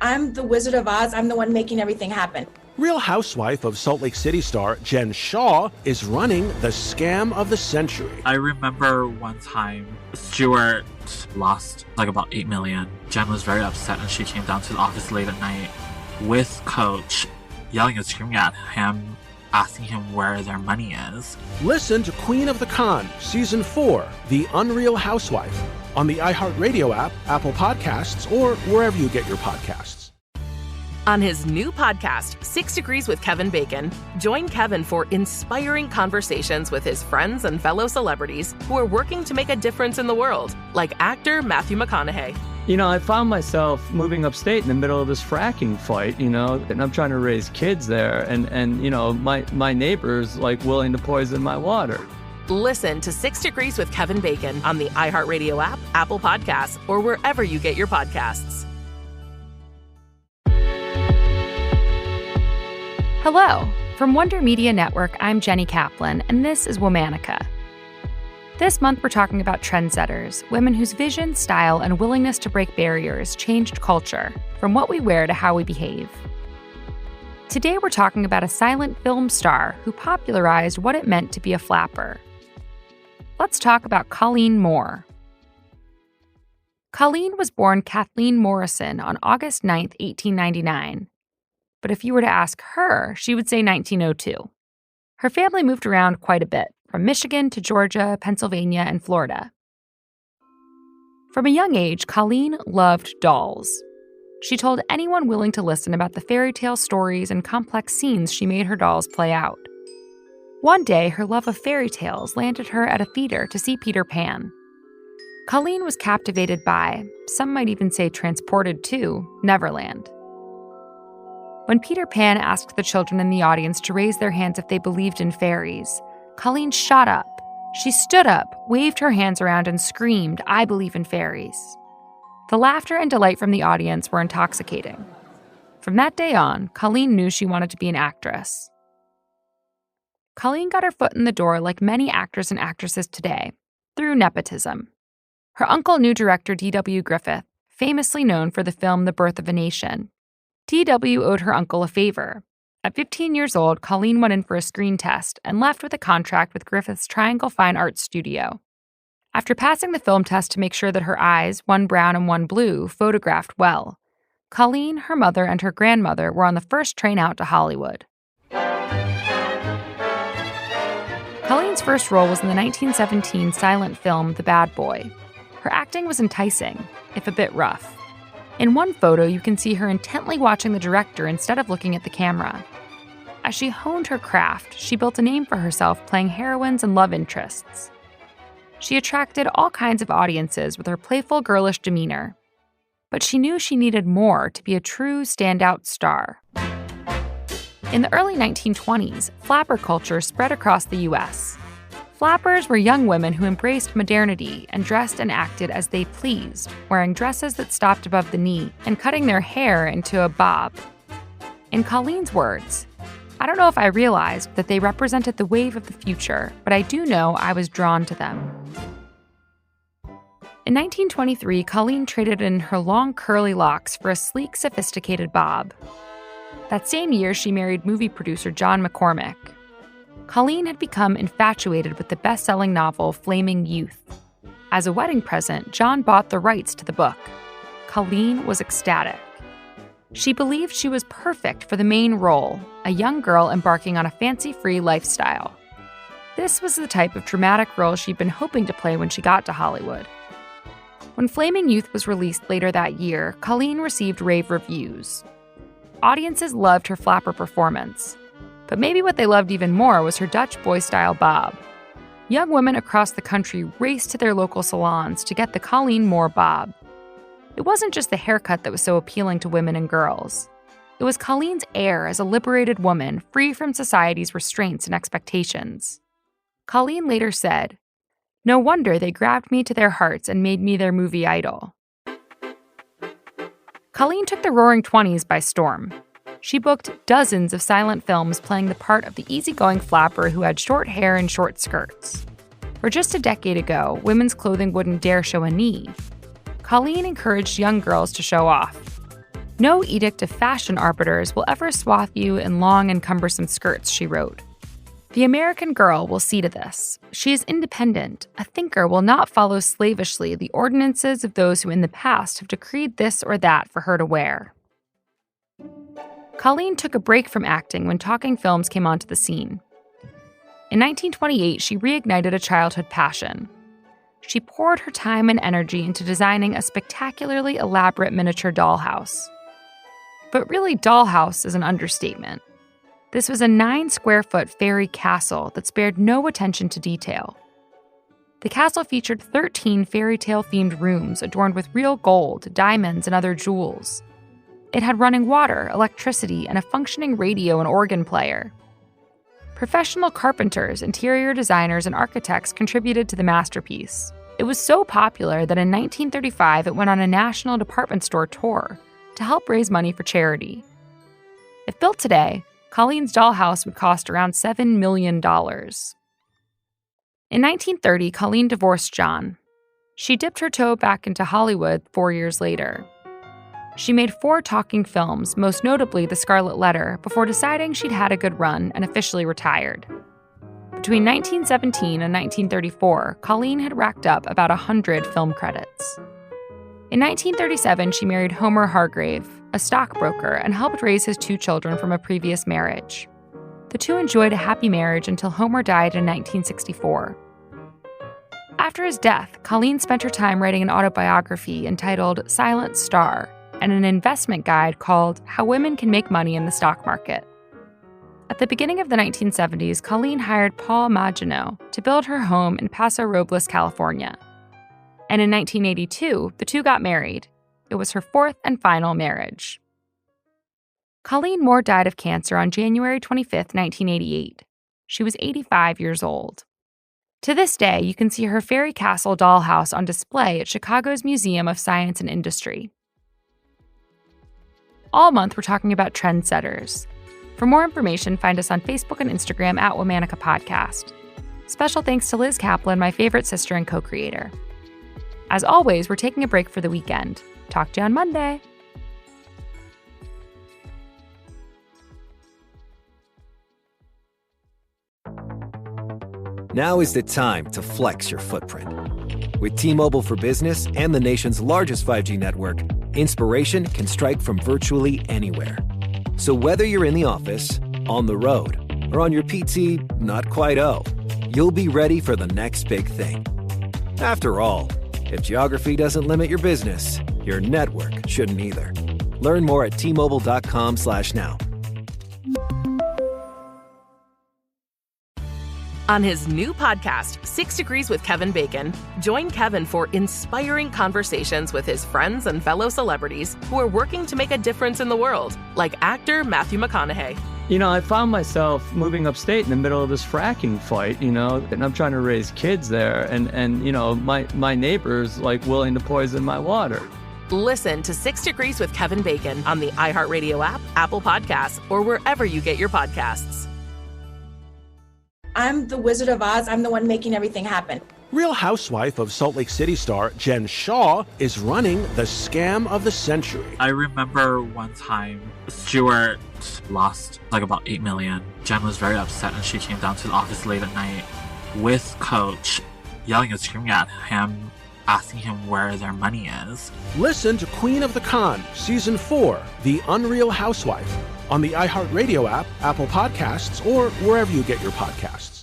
I'm the Wizard of Oz. I'm the one making everything happen. Real Housewife of Salt Lake City star Jen Shaw is running the scam of the century. I remember one time Stuart lost like about $8 million. Jen was very upset and she came down to the office late at night with Coach, yelling and screaming at him, asking him where their money is. Listen to Queen of the Con, Season 4, The Unreal Housewife, on the iHeartRadio app, Apple Podcasts, or wherever you get your podcasts. On his new podcast, 6 Degrees with Kevin Bacon, join Kevin for inspiring conversations with his friends and fellow celebrities who are working to make a difference in the world, like actor Matthew McConaughey. You know, I found myself moving upstate in the middle of this fracking fight, and I'm trying to raise kids there, and my neighbor's like willing to poison my water. Listen to 6 Degrees with Kevin Bacon on the iHeartRadio app, Apple Podcasts, or wherever you get your podcasts. Hello. From Wonder Media Network, I'm Jenny Kaplan, and this is Womanica. This month, we're talking about trendsetters, women whose vision, style, and willingness to break barriers changed culture, from what we wear to how we behave. Today, we're talking about a silent film star who popularized what it meant to be a flapper. Let's talk about Colleen Moore. Colleen was born Kathleen Morrison on August 9, 1899. But if you were to ask her, she would say 1902. Her family moved around quite a bit, from Michigan to Georgia, Pennsylvania, and Florida. From a young age, Colleen loved dolls. She told anyone willing to listen about the fairy tale stories and complex scenes she made her dolls play out. One day, her love of fairy tales landed her at a theater to see Peter Pan. Colleen was captivated by, some might even say transported to, Neverland. When Peter Pan asked the children in the audience to raise their hands if they believed in fairies, Colleen shot up. She stood up, waved her hands around, and screamed, "I believe in fairies." The laughter and delight from the audience were intoxicating. From that day on, Colleen knew she wanted to be an actress. Colleen got her foot in the door like many actors and actresses today, through nepotism. Her uncle knew director D.W. Griffith, famously known for the film The Birth of a Nation. D.W. owed her uncle a favor. At 15 years old, Colleen went in for a screen test and left with a contract with Griffith's Triangle Fine Arts Studio. After passing the film test to make sure that her eyes, one brown and one blue, photographed well, Colleen, her mother, and her grandmother were on the first train out to Hollywood. Colleen's first role was in the 1917 silent film The Bad Boy. Her acting was enticing, if a bit rough. In one photo, you can see her intently watching the director instead of looking at the camera. As she honed her craft, she built a name for herself playing heroines and love interests. She attracted all kinds of audiences with her playful, girlish demeanor. But she knew she needed more to be a true standout star. In the early 1920s, flapper culture spread across the U.S. Flappers were young women who embraced modernity and dressed and acted as they pleased, wearing dresses that stopped above the knee and cutting their hair into a bob. In Colleen's words, "I don't know if I realized that they represented the wave of the future, but I do know I was drawn to them." In 1923, Colleen traded in her long curly locks for a sleek, sophisticated bob. That same year, she married movie producer John McCormick. Colleen had become infatuated with the best-selling novel Flaming Youth. As a wedding present, John bought the rights to the book. Colleen was ecstatic. She believed she was perfect for the main role, a young girl embarking on a fancy-free lifestyle. This was the type of dramatic role she'd been hoping to play when she got to Hollywood. When Flaming Youth was released later that year, Colleen received rave reviews. Audiences loved her flapper performance. But maybe what they loved even more was her Dutch boy-style bob. Young women across the country raced to their local salons to get the Colleen Moore bob. It wasn't just the haircut that was so appealing to women and girls. It was Colleen's air as a liberated woman, free from society's restraints and expectations. Colleen later said, "No wonder they grabbed me to their hearts and made me their movie idol." Colleen took the Roaring Twenties by storm. She booked dozens of silent films playing the part of the easygoing flapper who had short hair and short skirts. Where just a decade ago, women's clothing wouldn't dare show a knee, Colleen encouraged young girls to show off. No edict of fashion arbiters will ever swathe you in long and cumbersome skirts, she wrote. The American girl will see to this. She is independent. A thinker will not follow slavishly the ordinances of those who in the past have decreed this or that for her to wear. Colleen took a break from acting when talking films came onto the scene. In 1928, she reignited a childhood passion. She poured her time and energy into designing a spectacularly elaborate miniature dollhouse. But really, dollhouse is an understatement. This was a 9-square-foot fairy castle that spared no attention to detail. The castle featured 13 fairy tale-themed rooms adorned with real gold, diamonds, and other jewels. It had running water, electricity, and a functioning radio and organ player. Professional carpenters, interior designers, and architects contributed to the masterpiece. It was so popular that in 1935 it went on a national department store tour to help raise money for charity. If built today, Colleen's dollhouse would cost around $7 million. In 1930, Colleen divorced John. She dipped her toe back into Hollywood 4 years later. She made 4 talking films, most notably The Scarlet Letter, before deciding she'd had a good run and officially retired. Between 1917 and 1934, Colleen had racked up about 100 film credits. In 1937, she married Homer Hargrave, a stockbroker, and helped raise his 2 children from a previous marriage. The two enjoyed a happy marriage until Homer died in 1964. After his death, Colleen spent her time writing an autobiography entitled Silent Star and an investment guide called How Women Can Make Money in the Stock Market. At the beginning of the 1970s, Colleen hired Paul Maginot to build her home in Paso Robles, California. And in 1982, the two got married. It was her 4th and final marriage. Colleen Moore died of cancer on January 25, 1988. She was 85 years old. To this day, you can see her fairy castle dollhouse on display at Chicago's Museum of Science and Industry. All month, we're talking about Trendsetters. For more information, find us on Facebook and Instagram at Womanica Podcast. Special thanks to Liz Kaplan, my favorite sister and co-creator. As always, we're taking a break for the weekend. Talk to you on Monday. Now is the time to flex your footprint. With T-Mobile for Business and the nation's largest 5G network, inspiration can strike from virtually anywhere. So whether you're in the office, on the road, or on your PT, not quite you'll be ready for the next big thing. After all, if geography doesn't limit your business, your network shouldn't either. Learn more at T-Mobile.com/now. On his new podcast, 6 Degrees with Kevin Bacon, join Kevin for inspiring conversations with his friends and fellow celebrities who are working to make a difference in the world, like actor Matthew McConaughey. You know, I found myself moving upstate in the middle of this fracking fight, and I'm trying to raise kids there, and my neighbor's like willing to poison my water. Listen to 6 Degrees with Kevin Bacon on the iHeartRadio app, Apple Podcasts, or wherever you get your podcasts. I'm the Wizard of Oz. I'm the one making everything happen. Real Housewife of Salt Lake City star Jen Shaw is running the scam of the century. I remember one time Stuart lost like about 8 million. Jen was very upset and she came down to the office late at night with Coach, yelling and screaming at him, asking him where their money is. Listen to Queen of the Con, Season 4, The Unreal Housewife, on the iHeartRadio app, Apple Podcasts, or wherever you get your podcasts.